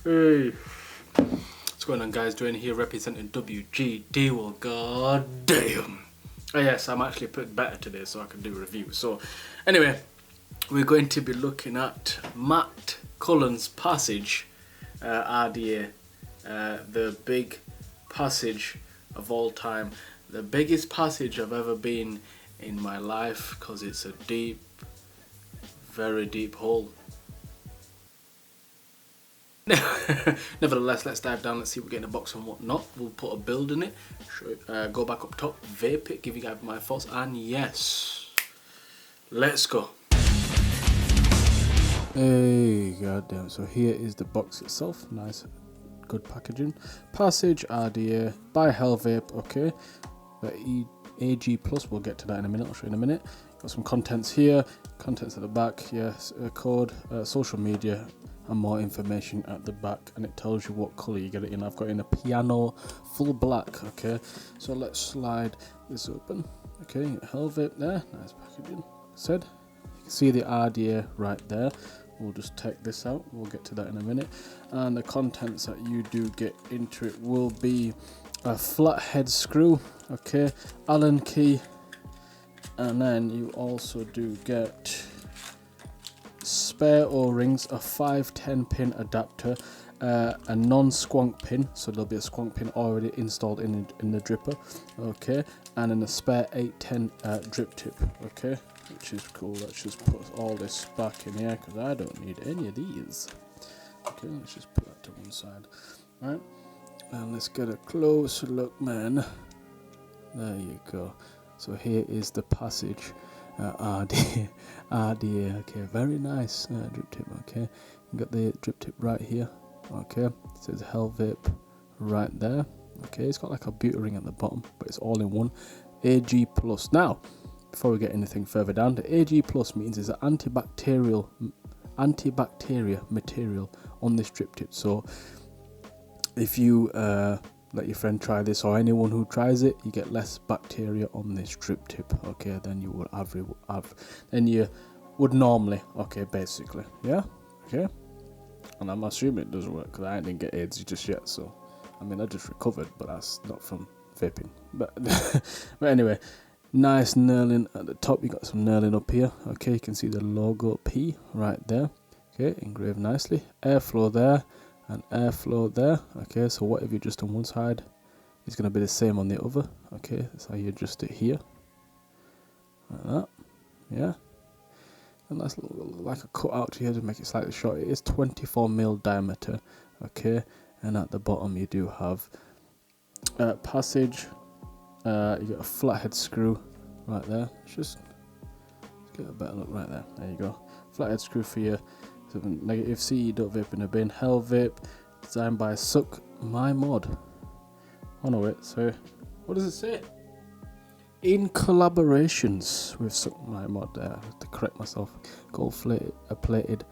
Hey, what's going on, guys? Doing here representing WGD. Well, god damn. Oh yes, I'm actually put better today so I can do reviews. So anyway, we're going to be looking at Matt Cullen's Passage RDA, the big passage of all time, the biggest passage I've ever been in my life, because it's a deep, very deep hole. Nevertheless, let's dive down. Let's see what we get in the box and what not. We'll put a build in it, go back up top, vape it, give you guys my thoughts, and yes, let's go. Hey, goddamn. So here is the box itself. Nice, good packaging. Passage RDA by Vape. Okay, the AG Plus, we'll get to that in a minute. I'll show you in a minute. Got some contents here, contents at the back. Yes, code, social media, and more information at the back, and it tells you what color you get it in. I've got in a piano full black. Okay, so let's slide this open. Okay, Vape there, nice packaging. Said, you can see the RDA right there. We'll just take this out, we'll get to that in a minute. And the contents that you do get into it will be a flathead screw, okay, Allen key, and then you also do get spare O-rings, a 510 pin adapter, a non-squonk pin, so there'll be a squonk pin already installed in the dripper, okay, and then a spare 810 drip tip, okay, which is cool. Let's just put all this back in here because I don't need any of these. Okay, let's just put that to one side. Right, and let's get a closer look, man. There you go. So here is the Passage RDA, okay, very nice drip tip, okay. You got the drip tip right here, okay. It says Vape right there, okay. It's got like a beauty ring at the bottom, but it's all in one. AG Plus. Now, before we get anything further down, the AG Plus means it's an antibacterial material on this drip tip. So if you let your friend try this, or anyone who tries it, you get less bacteria on this drip tip, okay, than you would than you would normally, okay, basically, yeah, okay. And I'm assuming it does work because I didn't get AIDS just yet. So I mean, I just recovered, but that's not from vaping. But but anyway, nice knurling at the top. You got some knurling up here, okay. You can see the logo P right there, okay, engraved nicely. Airflow there and airflow there, okay. So whatever you adjust on one side is going to be the same on the other, okay. That's how you adjust it here, like that, yeah. And that's like a cut out here to make it slightly short. It is 24mm diameter, okay. And at the bottom you do have Passage, you got a flathead screw right there. Let's get a better look right there. There you go, flathead screw for your negative C, don't vape in a bin. Vape, designed by Suck My Mod. Oh no, wait, so what does it say? In collaborations with Suck My Mod, to correct myself, gold plated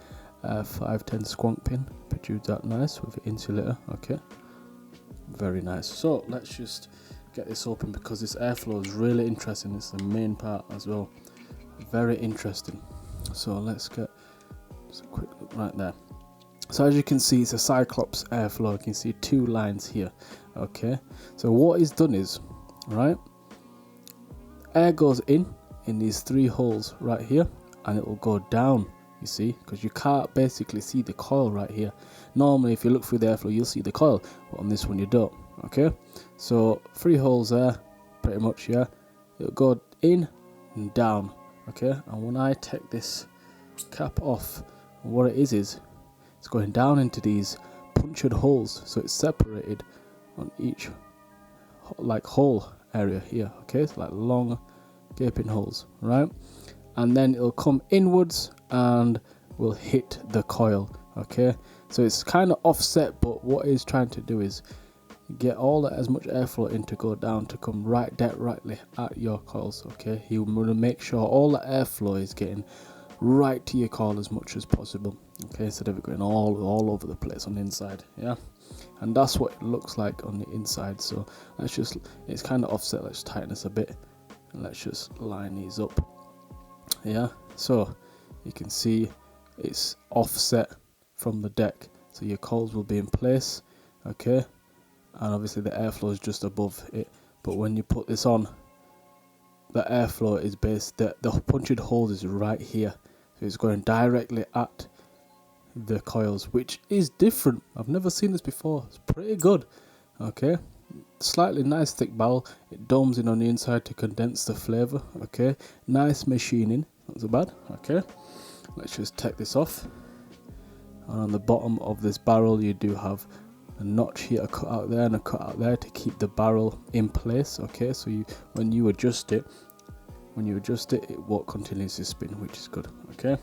510 squonk pin, produced that nice with insulator, okay, very nice. So let's just get this open because this airflow is really interesting. It's the main part as well, very interesting. So let's get just a quick look right there. So as you can see, it's a Cyclops airflow. You can see two lines here, okay. So what is done is, right, air goes in these three holes right here, and it will go down, you see, because you can't basically see the coil right here. Normally if you look through the airflow you'll see the coil, but on this one you don't, okay. So three holes there pretty much, yeah. It'll go in and down, okay. And when I take this cap off, what it is it's going down into these punctured holes, so it's separated on each like hole area here, okay. It's like long gaping holes, right, and then it'll come inwards and will hit the coil, okay. So it's kind of offset, but what it's trying to do is get all that, as much airflow in to go down to come rightly at your coils, okay. You want to make sure all the airflow is getting right to your coil as much as possible, okay, instead of it going all over the place on the inside, yeah. And that's what it looks like on the inside. So let's just, it's kind of offset. Let's tighten this a bit and let's just line these up, yeah. So you can see it's offset from the deck, so your coils will be in place, okay, and obviously the airflow is just above it. But when you put this on, the airflow is based, the punched hole is right here, so it's going directly at the coils, which is different. I've never seen this before. It's pretty good. Okay, slightly nice thick barrel. It domes in on the inside to condense the flavor. Okay, nice machining, not so bad. Okay, let's just take this off. And on the bottom of this barrel you do have a notch here, a cut out there and a cut out there to keep the barrel in place. Okay, so when you adjust it, it won't continuously spin, which is good. Okay,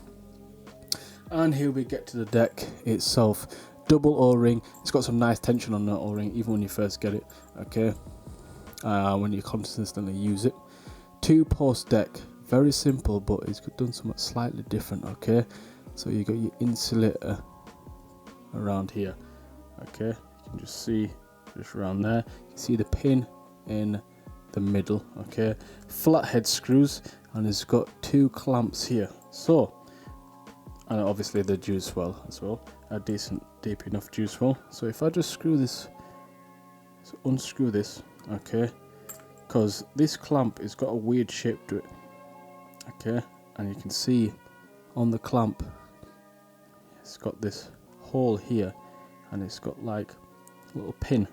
and here we get to the deck itself. Double O-ring. It's got some nice tension on that O-ring even when you first get it. Okay, when you consistently use it. 2-post deck, very simple, but it's done something slightly different. Okay, so you got your insulator around here. Okay, you can just see just around there. You can see the pin in the middle. Okay, flathead screws, and it's got 2 clamps here. So, and obviously the juice well as well, a decent deep enough juice well. So if I just screw this, so unscrew this, okay, because this clamp has got a weird shape to it. Okay, and you can see on the clamp it's got this hole here, and it's got like a little pin,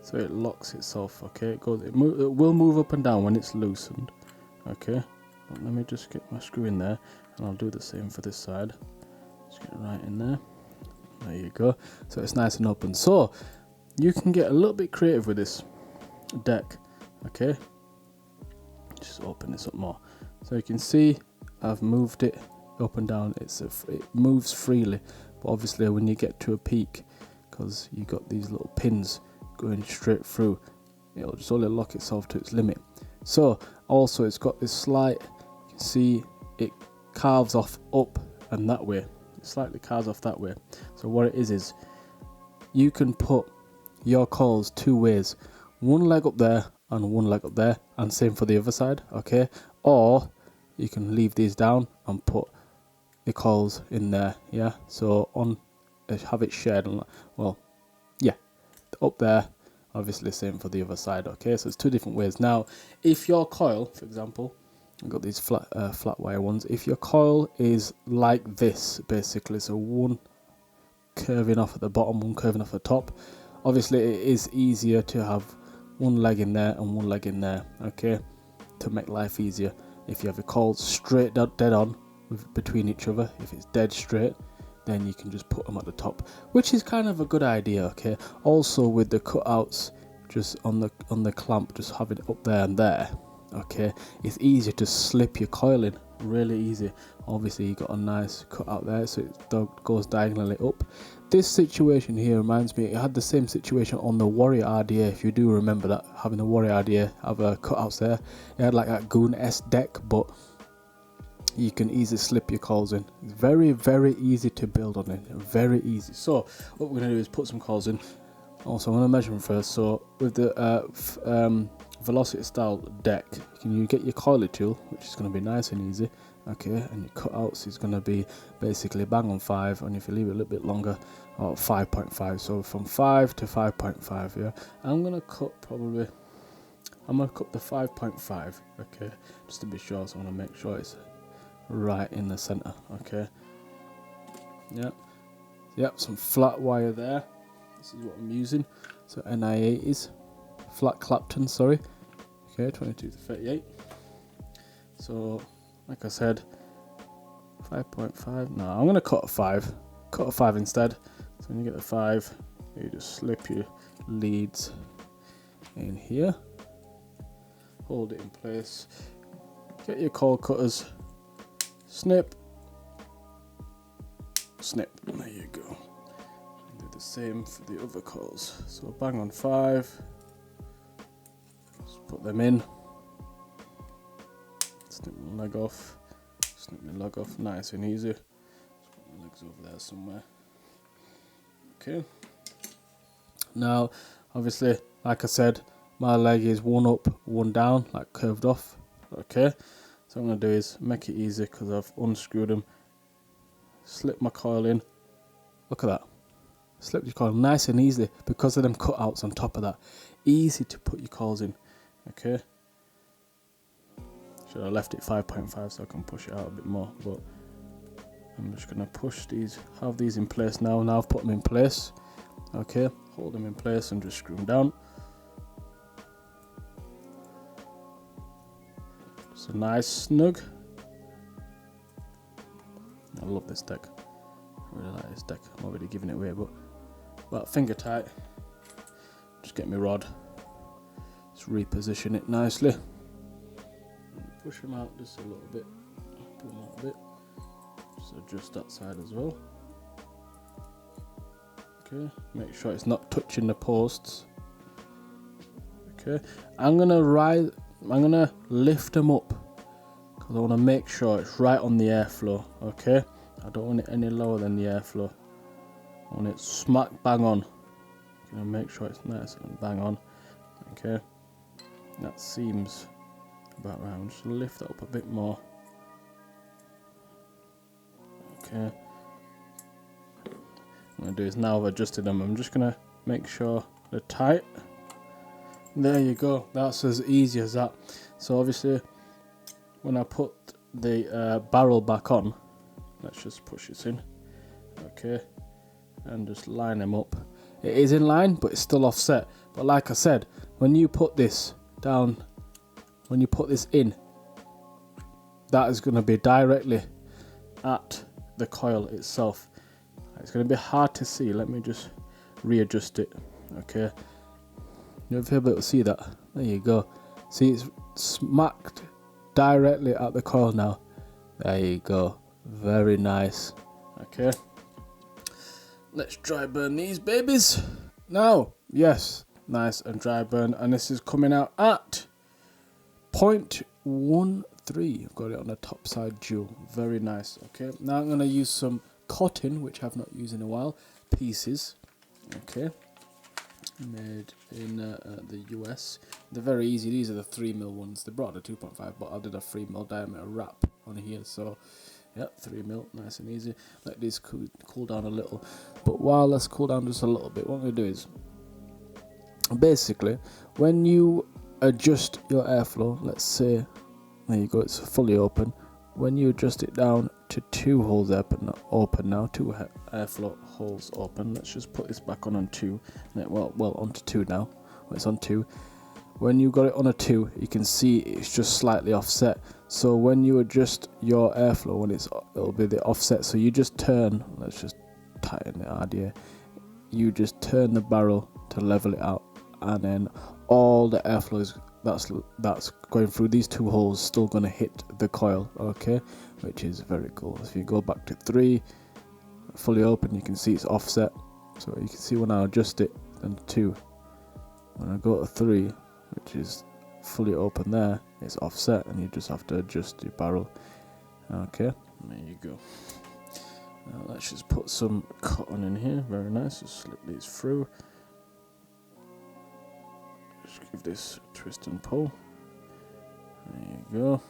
so it locks itself. Okay, it will move up and down when it's loosened. Okay, but let me just get my screw in there, and I'll do the same for this side. Just get it right in there. There you go. So it's nice and open. So you can get a little bit creative with this deck. Okay, just open this up more, so you can see I've moved it up and down. It moves freely, but obviously when you get to a peak, because you got these little pins going straight through, it'll just only lock itself to its limit. So also it's got this slight, you can see it carves off up and that way. It slightly carves off that way. So what it is you can put your coils 2 ways, one leg up there and one leg up there, and same for the other side. Okay, or you can leave these down and put the coils in there. Yeah, so on have it shared, well, yeah, up there, obviously same for the other side. Okay, so it's 2 different ways. Now if your coil, for example, I've got these flat wire ones, if your coil is like this basically, so one curving off at the bottom, one curving off the top, obviously it is easier to have one leg in there and one leg in there, okay, to make life easier. If you have a coil straight dead on between each other, if it's dead straight, then you can just put them at the top, which is kind of a good idea. Okay, also with the cutouts just on the clamp, just having it up there and there, okay, it's easier to slip your coil in, really easy. Obviously you got a nice cutout there, so it goes diagonally up. This situation here reminds me, it had the same situation on the Warrior RDA, if you do remember that, having the Warrior RDA have cutouts there. It had like that Goon-S deck, but you can easily slip your coils in. It's very, very easy to build on it, very easy. So what we're going to do is put some coils in. Also I'm going to measure them first. So with the velocity style deck, you get your coiler tool, which is going to be nice and easy. Okay, and your cutouts is going to be basically bang on 5, and if you leave it a little bit longer, 5.5. So from 5 to 5.5. Yeah, I'm going to cut the 5.5. okay, just to be sure. So I want to make sure it's right in the center. Okay, yep, some flat wire there. This is what I'm using. So NI80s, flat Clapton, sorry. Okay, 22 to 38. So like I said, 5.5. No, I'm gonna cut a 5. Cut a 5 instead. So when you get the 5, you just slip your leads in here, hold it in place, get your coil cutters, snip, snip. There you go. Do the same for the other coils. So bang on 5. Just put them in. Snip the leg off. Snip the leg off. Nice and easy. Just put the legs over there somewhere. Okay. Now, obviously, like I said, my leg is one up, one down, like curved off. Okay. So what I'm going to do is make it easy because I've unscrewed them. Slip my coil in. Look at that. slip your coil nice and easily because of them cutouts on top of that. Easy to put your coils in. Okay. Should have left it 5.5 so I can push it out a bit more, but I'm just gonna push these, have these in place now. Now I've put them in place. Okay, hold them in place and just screw them down. It's a nice snug. I love this deck. I really like this deck. I'm already giving it away, but about finger tight. Just get my rod. Just reposition it nicely. Push them out just a little bit. Pull them out a bit. Just adjust that side as well. Okay, make sure it's not touching the posts. Okay, I'm gonna lift them up because I want to make sure it's right on the airflow. Okay, I don't want it any lower than the airflow. I want it smack bang on. Make sure it's nice and bang on. Okay, that seems about right. Just lift that up a bit more. Okay. What I'm going to do is, now I've adjusted them, I'm just going to make sure they're tight. There you go. That's as easy as that. So obviously when I put the barrel back on, let's just push this in. Okay, and just line them up. It is in line, but it's still offset. But like I said, when you put this down, when you put this in, that is going to be directly at the coil itself. It's going to be hard to see. Let me just readjust it. Okay, you'll be able to see that. There you go. See, it's smacked directly at the coil now. There you go. Very nice. Okay, let's dry burn these babies now. Yes, nice and dry burn, and this is coming out at 0.13. I've got it on the top side dual. Very nice. Okay, now I'm going to use some cotton, which I've not used in a while, pieces. Okay, made in the US. They're very easy. These are the 3mm ones. They brought the 2.5, but I did a 3mm diameter wrap on here, so yep, 3mm, nice and easy. Let these cool down a little. But while let's cool down just a little bit, what I'm going to do is, basically, when you adjust your airflow, let's say, there you go, it's fully open. When you adjust it down to 2 holes open now, 2 airflow holes open. Let's just put this back on 2. Well, onto 2 now. Well, it's on 2. When you got it on a 2, you can see it's just slightly offset. So when you adjust your airflow, it'll be the offset. So you just turn. Let's just tighten the idea. You just turn the barrel to level it out, and then all the airflow is that's going through these 2 holes still going to hit the coil. Okay, which is very cool. If you go back to 3, fully open, you can see it's offset. So you can see when I adjust it, then 2. When I go to 3, which is fully open, there it's offset, and you just have to adjust your barrel. Okay, there you go. Now let's just put some cotton in here. Very nice. Just slip these through. Just give this a twist and pull. There you go.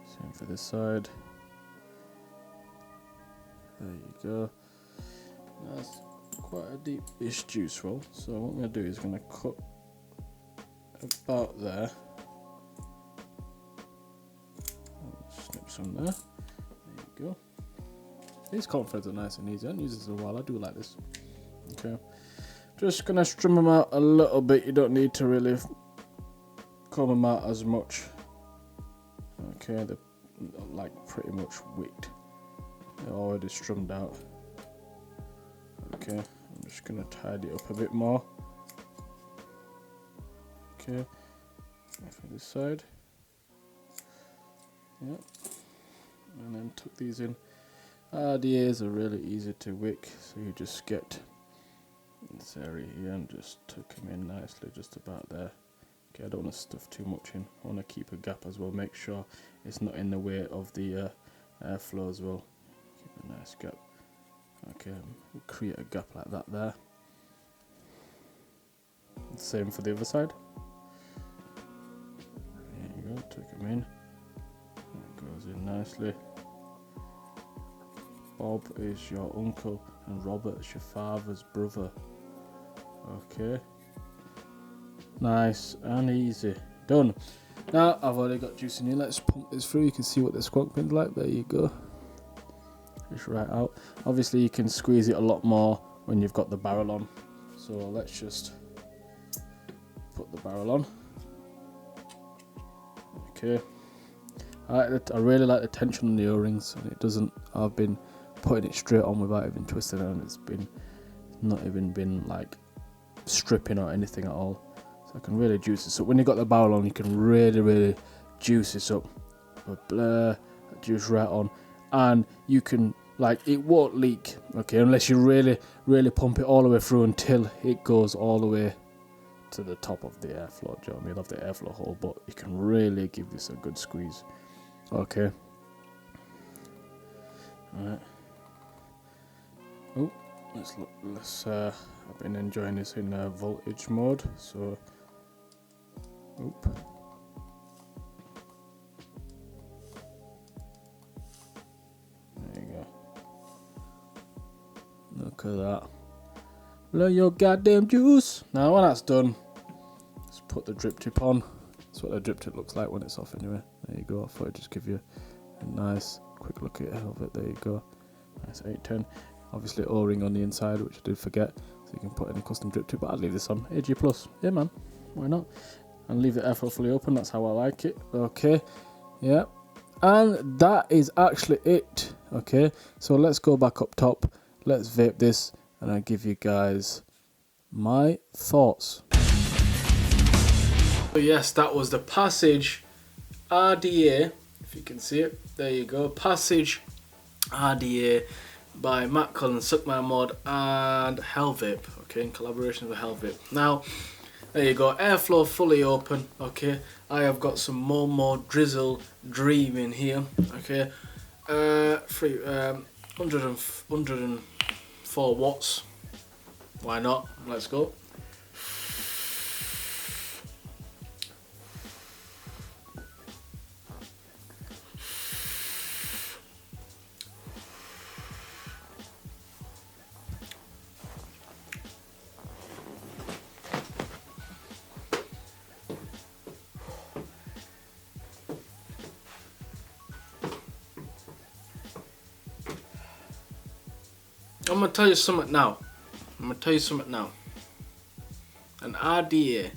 Same for this side. There you go. That's quite a deep-ish juice roll. So what I'm going to do is going to cut about there. Snip some there. There you go. These cotton threads are nice and easy. I haven't used this in a while. I do like this. Okay. Just going to trim them out a little bit. You don't need to really comb them out as much. Okay, they're like pretty much wicked. They're already strummed out. Okay, I'm just going to tidy it up a bit more. Okay, for this side. Yep. And then tuck these in. The ears are really easy to wick, so you just get this area here and just tuck them in nicely, just about there. Okay, I don't want to stuff too much in. I want to keep a gap as well. Make sure it's not in the way of the airflow as well. Keep a nice gap. Okay, we'll create a gap like that there. Same for the other side. There you go, tuck them in. That goes in nicely. Bob is your uncle and Robert is your father's brother. Okay. Nice and easy. Done. Now I've already got juice in here. Let's pump this through. You can see what the squawk pin's like. There you go. Just right out. Obviously you can squeeze it a lot more when you've got the barrel on. So let's just put the barrel on. Okay. I really like the tension on the O-rings, and it doesn't. I've been putting it straight on without even twisting it, and it's not even been like stripping or anything at all. So I can really juice this up. When you got the barrel on, you can really juice this up. But juice right on, and you can it won't leak. Okay, unless you really pump it all the way through until it goes all the way to the top of the airflow. Do you know what I mean? Of the airflow hole, but you can really give this a good squeeze. Okay. Alright. Oh, let's look. I've been enjoying this in voltage mode, so. Oop. There you go. Look at that. Blow your goddamn juice. Now when that's done, let's put the drip tip on. That's what the drip tip looks like when it's off anyway. There you go. I thought I'd just give you a nice quick look at it. There you go. Nice 810. Obviously O-ring on the inside, which I did forget. So you can put any custom drip tip, but I'll leave this on. AG Plus. Yeah man. Why not? And leave the airflow fully open. That's how I like it. Okay. Yeah. And that is actually it. Okay. So let's go back up top. Let's vape this and I'll give you guys my thoughts. So yes, that was the Passage RDA, if you can see it. There you go. Passage RDA by Matt Cullen, Suck My Mod and Vape. Okay, in collaboration with Vape. Now, there you go. Airflow fully open. Okay, I have got some Momo Drizzle Dream in here. Okay, 104 watts. Why not? Let's go. I'm gonna tell you something now. An idea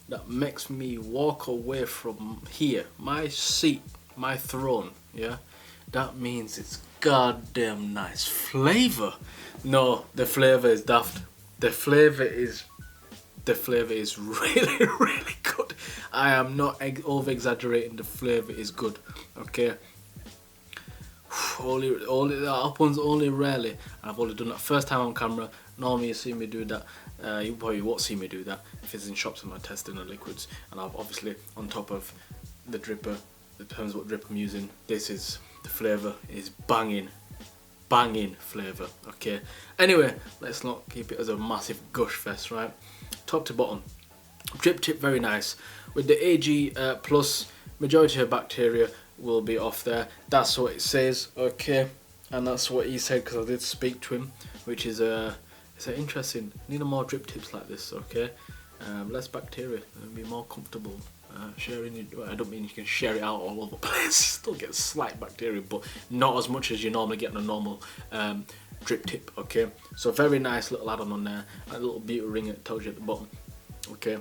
that makes me walk away from here, my seat, my throne, yeah? That means it's goddamn nice. Flavor? No, the flavor is daft. The flavor is really, really good. I am not over exaggerating. The flavor is good. Okay. Only that happens only rarely. I've only done that first time on camera. Normally you see me do that. You probably won't see me do that if it's in shops and I'm testing the liquids. And I've obviously on top of the dripper. It depends what drip I'm using. This is the flavour is banging flavour. Okay. Anyway, let's not keep it as a massive gush fest, right? Top to bottom, drip tip very nice. With the AG plus, majority of bacteria will be off there. That's what it says. Okay, and that's what he said because I did speak to him, which is it's interesting. Need more drip tips like this. Okay, less bacteria and be more comfortable sharing it. Well, I don't mean you can share it out all over the place. Still get slight bacteria, but not as much as you normally get on a normal drip tip. Okay, so very nice little add-on on there. A little beauty ring that tells you at the bottom. Okay,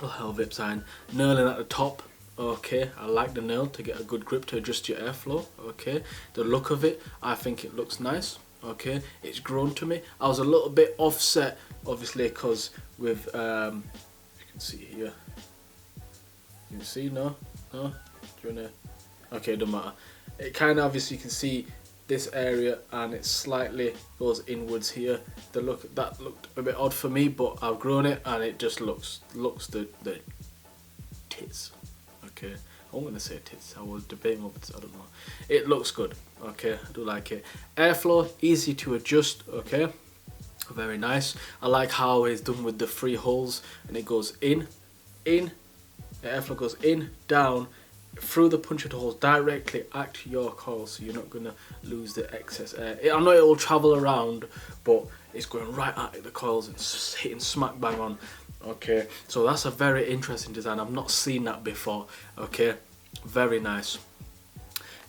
a little Vape sign, knurling at the top. Okay, I like the nail to get a good grip to adjust your airflow. Okay, the look of it, I think it looks nice. Okay, it's grown to me. I was a little bit offset, obviously, because with you can see here. You can see, no? Do you wanna? Okay, it don't matter. It kind of obviously you can see this area, and it slightly goes inwards here. The look that looked a bit odd for me, but I've grown it, and it just looks the tits. Okay, I'm gonna say tits. I was debating what I don't know. It looks good. Okay, I do like it. Airflow easy to adjust. Okay, very nice. I like how it's done with the 3 holes, and it goes in. The airflow goes in, down, through the punctured holes directly at your coil, so you're not going to lose the excess air. I know it will travel around, but it's going right at the coils and hitting smack bang on. Okay, so that's a very interesting design. I've not seen that before. Okay, very nice.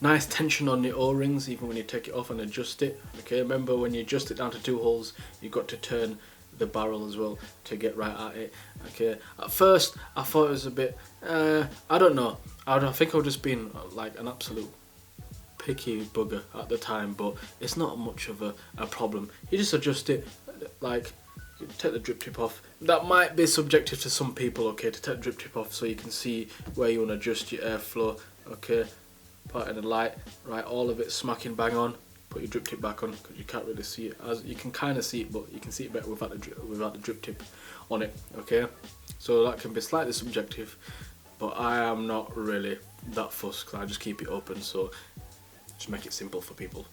Nice tension on the O-rings even when you take it off and adjust it. Okay, remember when you adjust it down to 2 holes, you've got to turn the barrel as well to get right at it. Okay, at first I thought it was a bit, I don't know, I think I was just being like an absolute picky bugger at the time, but it's not much of a problem. You just adjust it, like you take the drip tip off. That might be subjective to some people, okay, to take the drip tip off so you can see where you want to adjust your airflow. Okay, part in the light, right, all of it smacking bang on. Put your drip tip back on because you can't really see it. As you can kind of see it, but you can see it better without the drip tip on it. Okay, so that can be slightly subjective, but I am not really that fussed because I just keep it open, so just make it simple for people.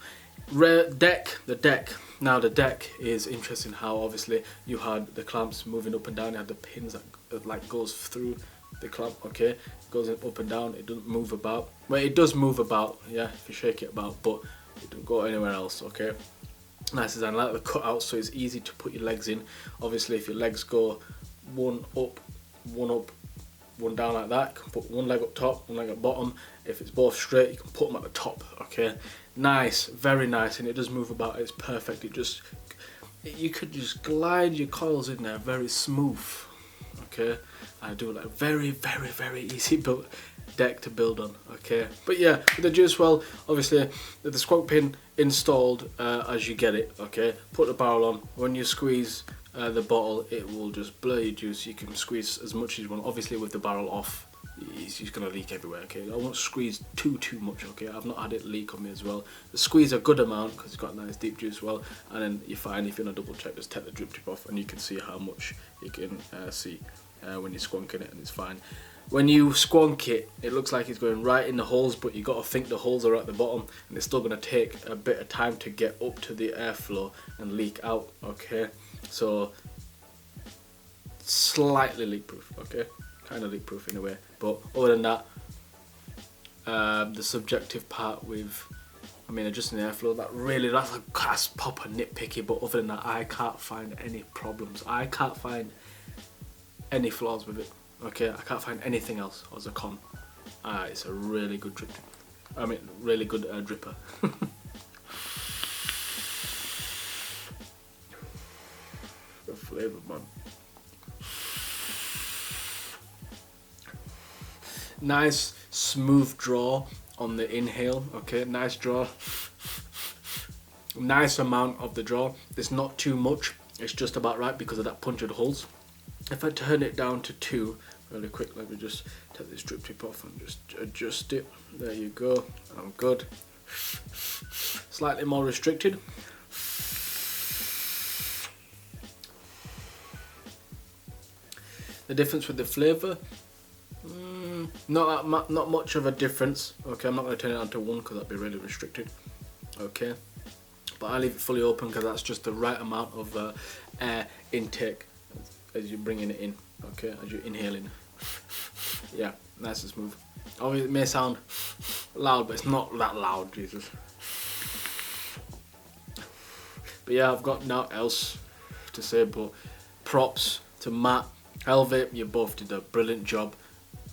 The deck. Now the deck is interesting. How obviously you had the clamps moving up and down. You had the pins that like goes through the clamp. Okay, it goes up and down. It doesn't move about. Well, it does move about. Yeah, if you shake it about, but it don't go anywhere else. Okay, nice design. I like the cutout, so it's easy to put your legs in. Obviously, if your legs go one up, one down like that, you can put one leg up top, one leg at bottom. If it's both straight, you can put them at the top. Okay, nice, very nice, and it does move about. It's perfect. You could just glide your coils in there very smooth. Okay, I do like very easy build deck to build on. Okay, but yeah, with the juice well, obviously the squawk pin installed as you get it. Okay, put the barrel on. When you squeeze the bottle, it will just blow your juice. You can squeeze as much as you want. Obviously with the barrel off, it's just gonna leak everywhere. Okay, I won't squeeze too much. Okay, I've not had it leak on me as well. Squeeze a good amount because it's got a nice deep juice well, and then you're fine. If you want to double check, just take the drip tip off and you can see how much you can see when you're squonking it, and it's fine. When you squonk it, it looks like it's going right in the holes, but you got to think the holes are at the bottom, and it's still going to take a bit of time to get up to the airflow and leak out. Okay, so slightly leak proof. Okay, kind of leak proof in a way, but other than that, the subjective part with, I mean, adjusting the airflow, that's proper nitpicky, but other than that, I can't find any problems. I can't find any flaws with it. Okay, I can't find anything else as a con. It's a really good drip. I mean, really good dripper. The flavour, man. Nice smooth draw on the inhale. Okay, nice draw. Nice amount of the draw. It's not too much. It's just about right because of that punctured holes. If I turn it down to 2 really quick, let me just take this drip tip off and just adjust it. There you go, I'm good. Slightly more restricted. The difference with the flavour, not much of a difference. Okay, I'm not going to turn it down to 1 because that'd be really restricted. Okay, but I leave it fully open because that's just the right amount of air intake as you're bringing it in. Okay, as you're inhaling. Yeah, nice and smooth. Obviously it may sound loud, but it's not that loud, Jesus. But yeah, I've got nothing else to say, but props to Matt, Vape, you both did a brilliant job.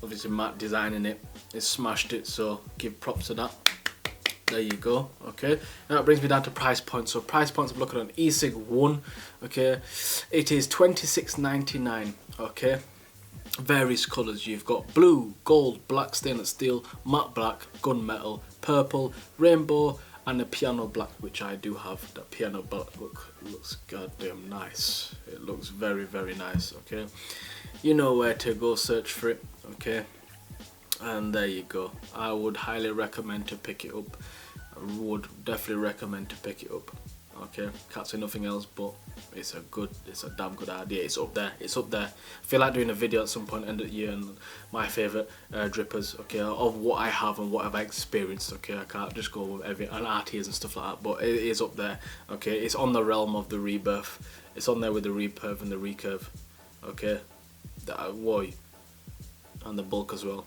Obviously Matt designing it, he smashed it, so give props to that. There you go. Okay, now it brings me down to price points. So price points, I'm looking at an e-cig 1. Okay, it is $26.99. okay, various colours. You've got blue, gold, black stainless steel, matte black, gunmetal, purple, rainbow, and a piano black, which I do have. That piano black looks goddamn nice. It looks very nice. Okay, you know where to go search for it. Okay, and there you go. I would highly recommend to pick it up. I would definitely recommend to pick it up. Okay, can't say nothing else, but it's a damn good idea. It's up there. I feel like doing a video at some point end of the year and my favourite drippers, okay, of what I have and what have I experienced. Okay, I can't just go with every and RTs and stuff like that, but it is up there. Okay, it's on the realm of the rebirth. It's on there with the reperv and the recurve. Okay, that why, and the bulk as well.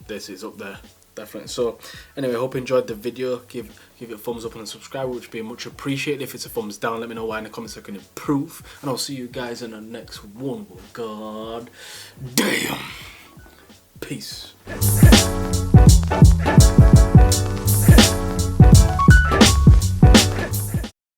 this is up there, definitely. So anyway, I hope you enjoyed the video. Give it a thumbs up and a subscribe, which would be much appreciated. If it's a thumbs down, let me know why in the comments I can improve, and I'll see you guys in the next one. God damn. Peace.